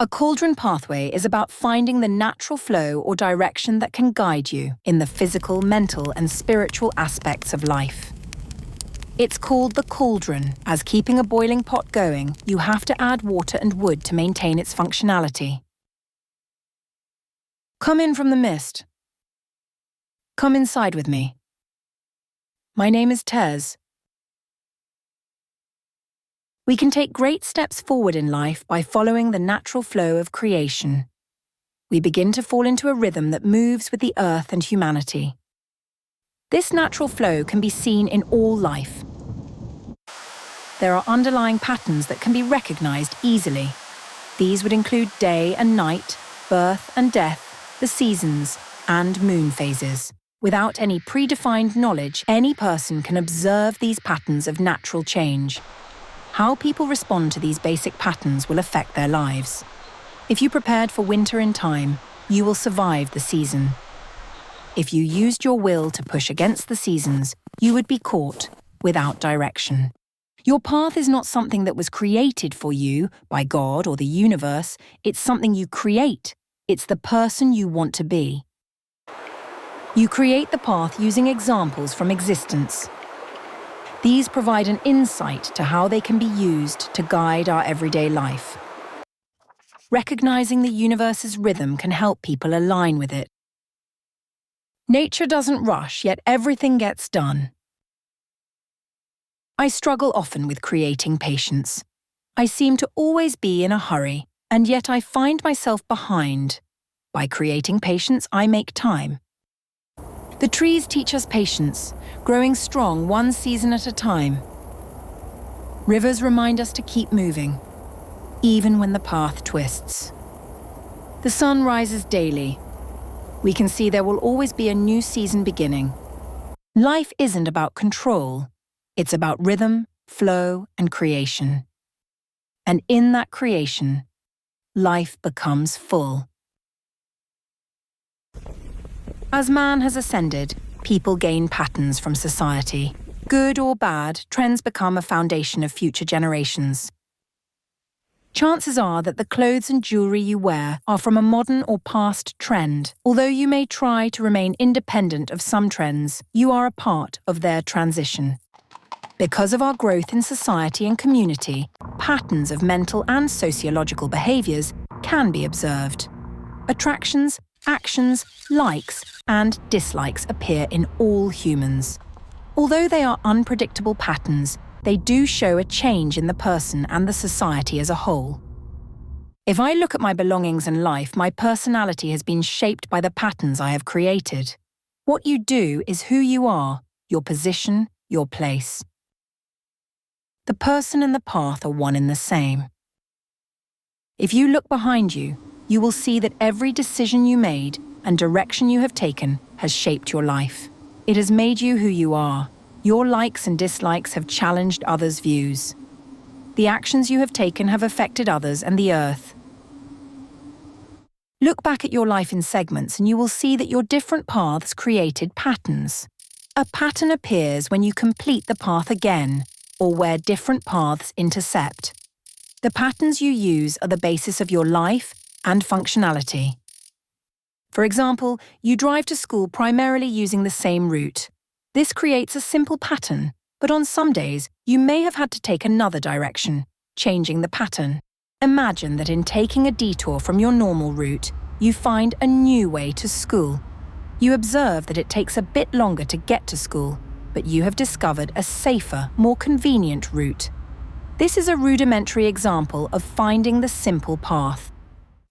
A cauldron pathway is about finding the natural flow or direction that can guide you in the physical, mental, and spiritual aspects of life. It's called the cauldron, as keeping a boiling pot going, you have to add water and wood to maintain its functionality. Come in from the mist. Come inside with me. My name is Tez. We can take great steps forward in life by following the natural flow of creation. We begin to fall into a rhythm that moves with the earth and humanity. This natural flow can be seen in all life. There are underlying patterns that can be recognized easily. These would include day and night, birth and death, the seasons, and moon phases. Without any predefined knowledge, any person can observe these patterns of natural change. How people respond to these basic patterns will affect their lives. If you prepared for winter in time, you will survive the season. If you used your will to push against the seasons, you would be caught without direction. Your path is not something that was created for you by God or the universe. It's something you create. It's the person you want to be. You create the path using examples from existence. These provide an insight to how they can be used to guide our everyday life. Recognizing the universe's rhythm can help people align with it. Nature doesn't rush, yet everything gets done. I struggle often with creating patience. I seem to always be in a hurry, and yet I find myself behind. By creating patience, I make time. The trees teach us patience, growing strong one season at a time. Rivers remind us to keep moving, even when the path twists. The sun rises daily. We can see there will always be a new season beginning. Life isn't about control. It's about rhythm, flow, and creation. And in that creation, life becomes full. As man has ascended, people gain patterns from society. Good or bad, trends become a foundation of future generations. Chances are that the clothes and jewelry you wear are from a modern or past trend. Although you may try to remain independent of some trends, you are a part of their transition. Because of our growth in society and community, patterns of mental and sociological behaviors can be observed. Attractions, actions, likes, and dislikes appear in all humans. Although they are unpredictable patterns, they do show a change in the person and the society as a whole. If I look at my belongings and life, my personality has been shaped by the patterns I have created. What you do is who you are, your position, your place. The person and the path are one and the same. If you look behind you, you will see that every decision you made and direction you have taken has shaped your life. It has made you who you are. Your likes and dislikes have challenged others' views. The actions you have taken have affected others and the earth. Look back at your life in segments and you will see that your different paths created patterns. A pattern appears when you complete the path again, or where different paths intercept. The patterns you use are the basis of your life and functionality. For example, you drive to school primarily using the same route. This creates a simple pattern, but on some days, you may have had to take another direction, changing the pattern. Imagine that in taking a detour from your normal route, you find a new way to school. You observe that it takes a bit longer to get to school, but you have discovered a safer, more convenient route. This is a rudimentary example of finding the simple path.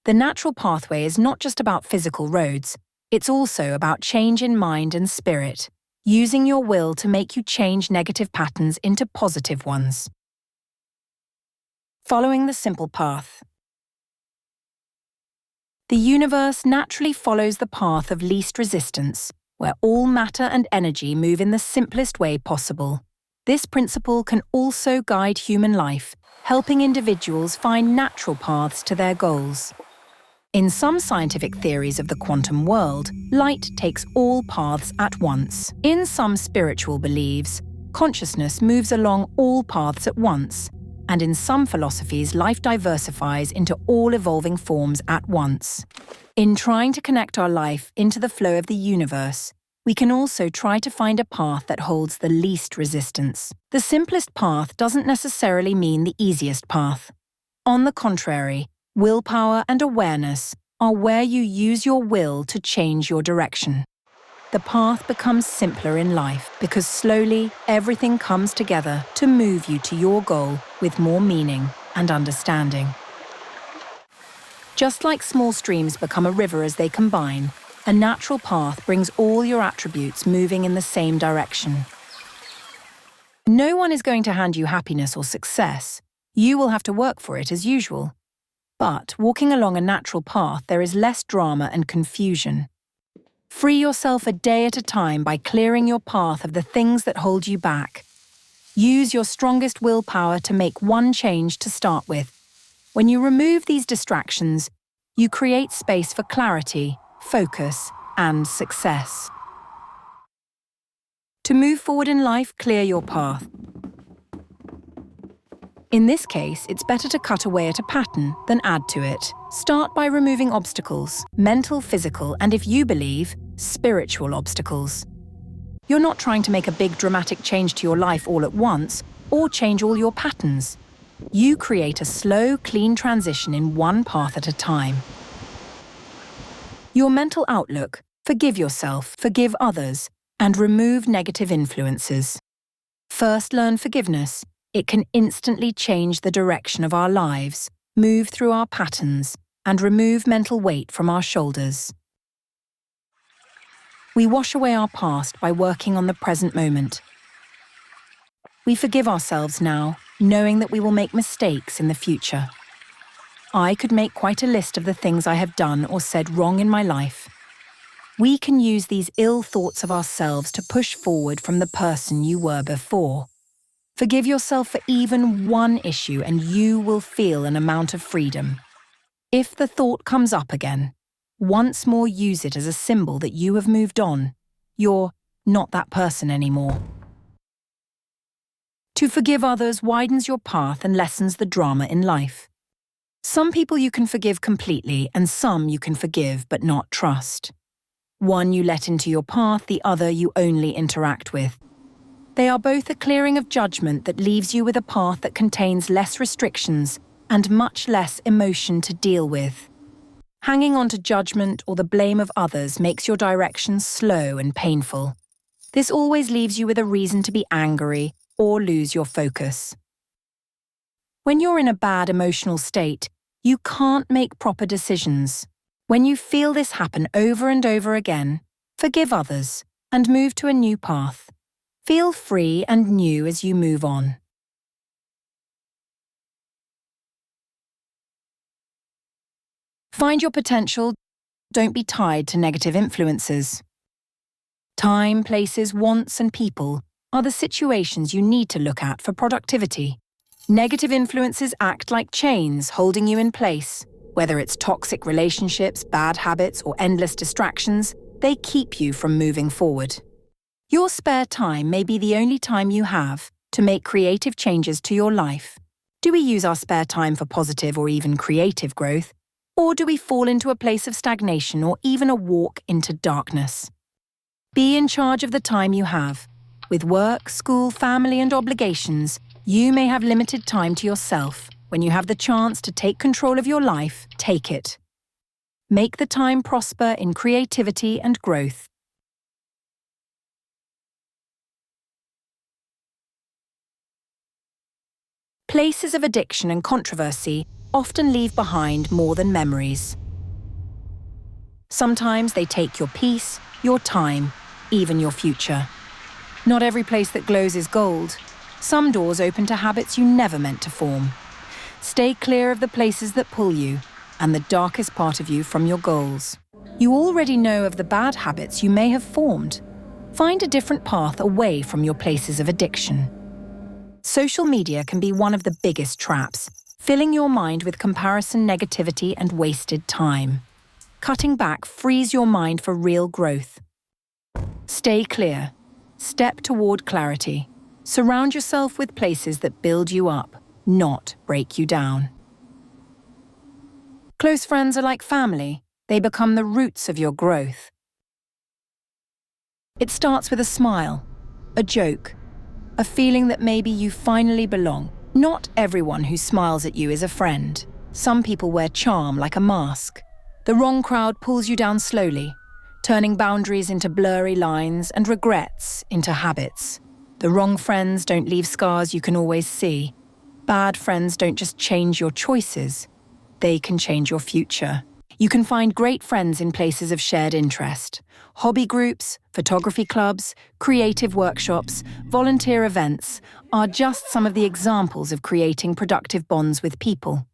The natural pathway is not just about physical roads, it's also about change in mind and spirit, using your will to make you change negative patterns into positive ones. Following the simple path. The universe naturally follows the path of least resistance, where all matter and energy move in the simplest way possible. This principle can also guide human life, helping individuals find natural paths to their goals. In some scientific theories of the quantum world, light takes all paths at once. In some spiritual beliefs, consciousness moves along all paths at once, And in some philosophies, life diversifies into all evolving forms at once. In trying to connect our life into the flow of the universe, we can also try to find a path that holds the least resistance. The simplest path doesn't necessarily mean the easiest path. On the contrary, willpower and awareness are where you use your will to change your direction. The path becomes simpler in life because slowly everything comes together to move you to your goal with more meaning and understanding. Just like small streams become a river as they combine, a natural path brings all your attributes moving in the same direction. No one is going to hand you happiness or success. You will have to work for it as usual. But walking along a natural path, there is less drama and confusion. Free yourself a day at a time by clearing your path of the things that hold you back. Use your strongest willpower to make one change to start with. When you remove these distractions, you create space for clarity, focus, and success. To move forward in life, clear your path. In this case, it's better to cut away at a pattern than add to it. Start by removing obstacles, mental, physical, and if you believe, spiritual obstacles. You're not trying to make a big dramatic change to your life all at once, or change all your patterns. You create a slow, clean transition in one path at a time. Your mental outlook: forgive yourself, forgive others, and remove negative influences. First, learn forgiveness. It can instantly change the direction of our lives, move through our patterns, and remove mental weight from our shoulders. We wash away our past by working on the present moment. We forgive ourselves now, knowing that we will make mistakes in the future. I could make quite a list of the things I have done or said wrong in my life. We can use these ill thoughts of ourselves to push forward from the person you were before. Forgive yourself for even one issue and you will feel an amount of freedom. If the thought comes up again, once more use it as a symbol that you have moved on. You're not that person anymore. To forgive others widens your path and lessens the drama in life. Some people you can forgive completely and some you can forgive but not trust. One you let into your path, the other you only interact with. They are both a clearing of judgment that leaves you with a path that contains less restrictions and much less emotion to deal with. Hanging on to judgment or the blame of others makes your direction slow and painful. This always leaves you with a reason to be angry or lose your focus. When you're in a bad emotional state, you can't make proper decisions. When you feel this happen over and over again, forgive others and move to a new path. Feel free and new as you move on. Find your potential. Don't be tied to negative influences. Time, places, wants, and people are the situations you need to look at for productivity. Negative influences act like chains holding you in place. Whether it's toxic relationships, bad habits, or endless distractions, they keep you from moving forward. Your spare time may be the only time you have to make creative changes to your life. Do we use our spare time for positive or even creative growth? Or do we fall into a place of stagnation or even a walk into darkness? Be in charge of the time you have. With work, school, family, and obligations, you may have limited time to yourself. When you have the chance to take control of your life, take it. Make the time prosper in creativity and growth. Places of addiction and controversy often leave behind more than memories. Sometimes they take your peace, your time, even your future. Not every place that glows is gold. Some doors open to habits you never meant to form. Stay clear of the places that pull you and the darkest part of you from your goals. You already know of the bad habits you may have formed. Find a different path away from your places of addiction. Social media can be one of the biggest traps, filling your mind with comparison, negativity, and wasted time. Cutting back frees your mind for real growth. Stay clear. Step toward clarity. Surround yourself with places that build you up. not break you down. Close friends are like family. They become the roots of your growth. It starts with a smile, a joke, a feeling that maybe you finally belong. Not everyone who smiles at you is a friend. Some people wear charm like a mask. The wrong crowd pulls you down slowly, turning boundaries into blurry lines and regrets into habits. The wrong friends don't leave scars you can always see. Bad friends don't just change your choices, they can change your future. You can find great friends in places of shared interest. Hobby groups, photography clubs, creative workshops, volunteer events are just some of the examples of creating productive bonds with people.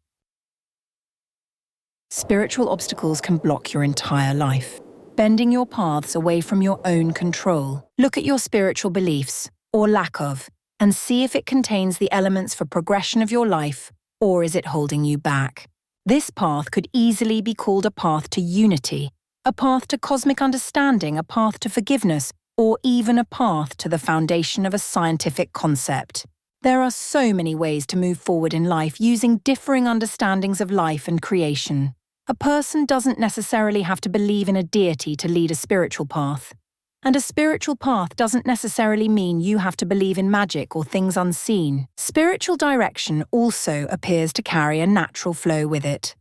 Spiritual obstacles can block your entire life, bending your paths away from your own control. Look at your spiritual beliefs, or lack of, and see if it contains the elements for progression of your life, or is it holding you back? This path could easily be called a path to unity, a path to cosmic understanding, a path to forgiveness, or even a path to the foundation of a scientific concept. There are so many ways to move forward in life using differing understandings of life and creation. A person doesn't necessarily have to believe in a deity to lead a spiritual path. And a spiritual path doesn't necessarily mean you have to believe in magic or things unseen. Spiritual direction also appears to carry a natural flow with it.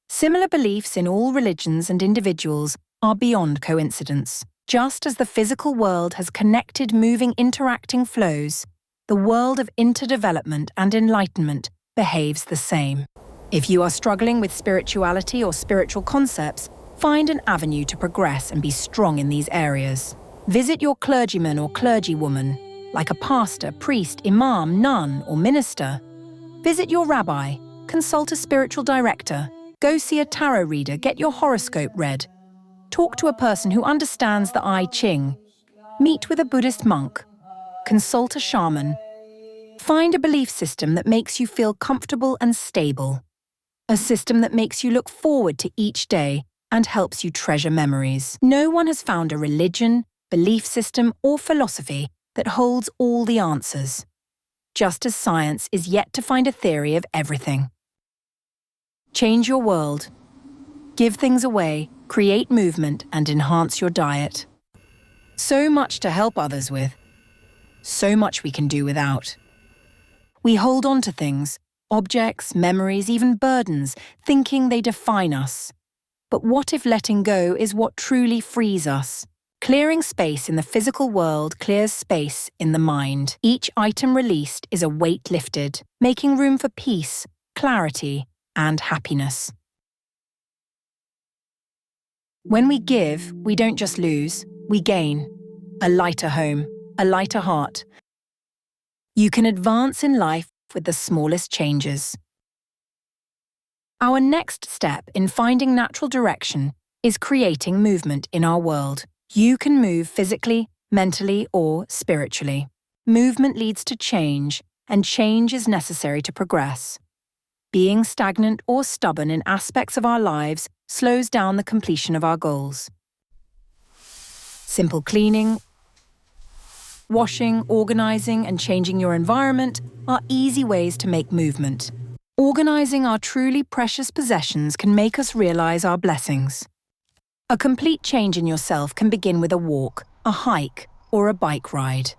Similar beliefs in all religions and individuals are beyond coincidence. Just as the physical world has connected moving interacting flows, the world of interdevelopment and enlightenment behaves the same. If you are struggling with spirituality or spiritual concepts, find an avenue to progress and be strong in these areas. Visit your clergyman or clergywoman, like a pastor, priest, imam, nun, or minister. Visit your rabbi, consult a spiritual director, go see a tarot reader, get your horoscope read. Talk to a person who understands the I Ching. Meet with a Buddhist monk. Consult a shaman. Find a belief system that makes you feel comfortable and stable. A system that makes you look forward to each day and helps you treasure memories. No one has found a religion, belief system, or philosophy that holds all the answers, just as science is yet to find a theory of everything. Change your world. Give things away, create movement, and enhance your diet. So much to help others with. So much we can do without. We hold on to things, objects, memories, even burdens, thinking they define us. But what if letting go is what truly frees us? Clearing space in the physical world clears space in the mind. Each item released is a weight lifted, making room for peace, clarity, and happiness. When we give, we don't just lose, we gain. A lighter home, a lighter heart. You can advance in life with the smallest changes. Our next step in finding natural direction is creating movement in our world. You can move physically, mentally, or spiritually. Movement leads to change, and change is necessary to progress. Being stagnant or stubborn in aspects of our lives slows down the completion of our goals. Simple cleaning, washing, organizing, and changing your environment are easy ways to make movement. Organizing our truly precious possessions can make us realize our blessings. A complete change in yourself can begin with a walk, a hike, or a bike ride.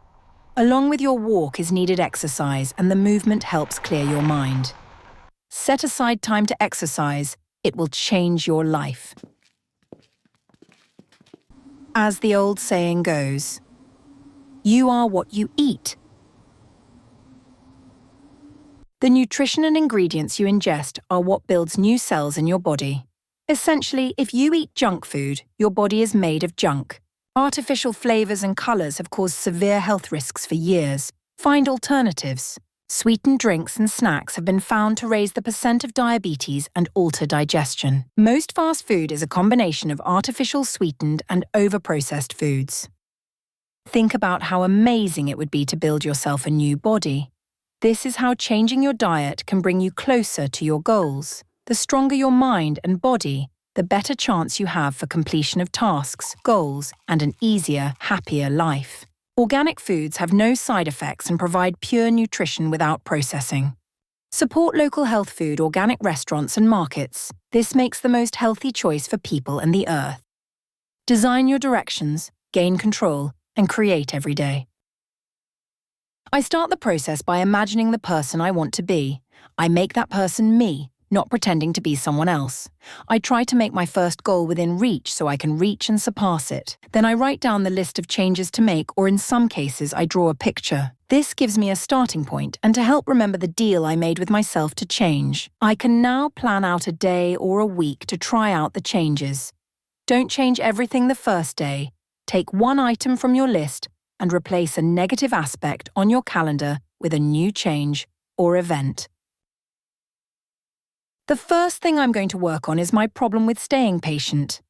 Along with your walk is needed exercise, and the movement helps clear your mind. Set aside time to exercise. It will change your life. As the old saying goes, you are what you eat. The nutrition and ingredients you ingest are what builds new cells in your body. Essentially, if you eat junk food, your body is made of junk. Artificial flavors and colors have caused severe health risks for years. Find alternatives. Sweetened drinks and snacks have been found to raise the percent of diabetes and alter digestion. Most fast food is a combination of artificial sweetened and over-processed foods. Think about how amazing it would be to build yourself a new body. This is how changing your diet can bring you closer to your goals. The stronger your mind and body, the better chance you have for completion of tasks, goals, and an easier, happier life. Organic foods have no side effects and provide pure nutrition without processing. Support local health food, organic restaurants and markets. This makes the most healthy choice for people and the earth. Design your directions, gain control, and create every day. I start the process by imagining the person I want to be. I make that person me, not pretending to be someone else. I try to make my first goal within reach so I can reach and surpass it. Then I write down the list of changes to make, or in some cases, I draw a picture. This gives me a starting point and to help remember the deal I made with myself to change. I can now plan out a day or a week to try out the changes. Don't change everything the first day. Take one item from your list and replace a negative aspect on your calendar with a new change or event. The first thing I'm going to work on is my problem with staying patient.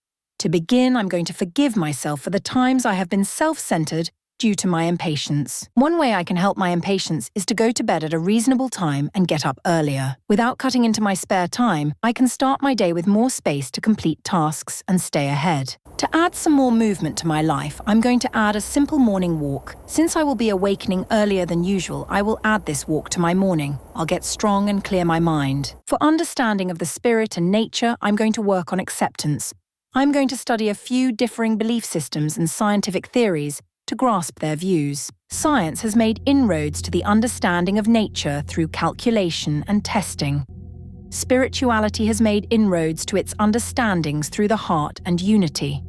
To begin, I'm going to forgive myself for the times I have been self-centered due to my impatience. One way I can help my impatience is to go to bed at a reasonable time and get up earlier. Without cutting into my spare time, I can start my day with more space to complete tasks and stay ahead. To add some more movement to my life, I'm going to add a simple morning walk. Since I will be awakening earlier than usual, I will add this walk to my morning. I'll get strong and clear my mind. For understanding of the spirit and nature, I'm going to work on acceptance. I'm going to study a few differing belief systems and scientific theories to grasp their views. Science has made inroads to the understanding of nature through calculation and testing. Spirituality has made inroads to its understandings through the heart and unity.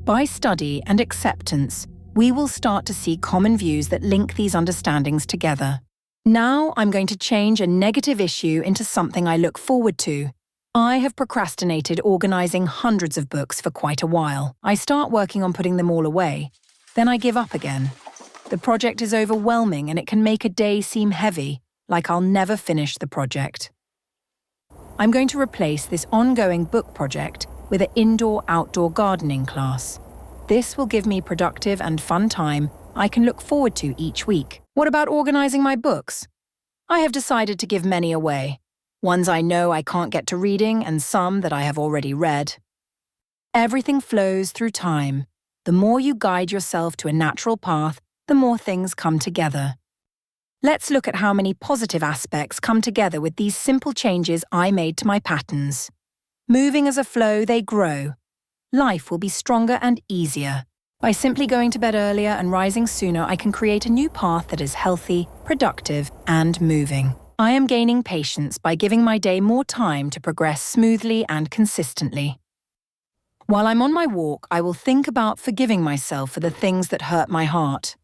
By study and acceptance, we will start to see common views that link these understandings together. Now I'm going to change a negative issue into something I look forward to. I have procrastinated organizing hundreds of books for quite a while. I start working on putting them all away. Then I give up again. The project is overwhelming and it can make a day seem heavy, like I'll never finish the project. I'm going to replace this ongoing book project with an indoor-outdoor gardening class. This will give me productive and fun time I can look forward to each week. What about organizing my books? I have decided to give many away. Ones I know I can't get to reading and some that I have already read. Everything flows through time. The more you guide yourself to a natural path, the more things come together. Let's look at how many positive aspects come together with these simple changes I made to my patterns. Moving as a flow, they grow. Life will be stronger and easier. By simply going to bed earlier and rising sooner, I can create a new path that is healthy, productive, and moving. I am gaining patience by giving my day more time to progress smoothly and consistently. While I'm on my walk, I will think about forgiving myself for the things that hurt my heart.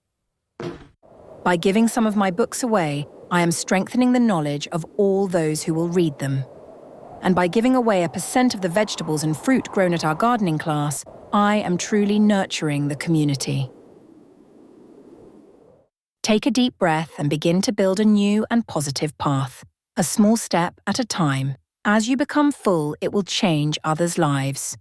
By giving some of my books away, I am strengthening the knowledge of all those who will read them. And by giving away 1% of the vegetables and fruit grown at our gardening class, I am truly nurturing the community. Take a deep breath and begin to build a new and positive path, a small step at a time. As you become full, it will change others' lives.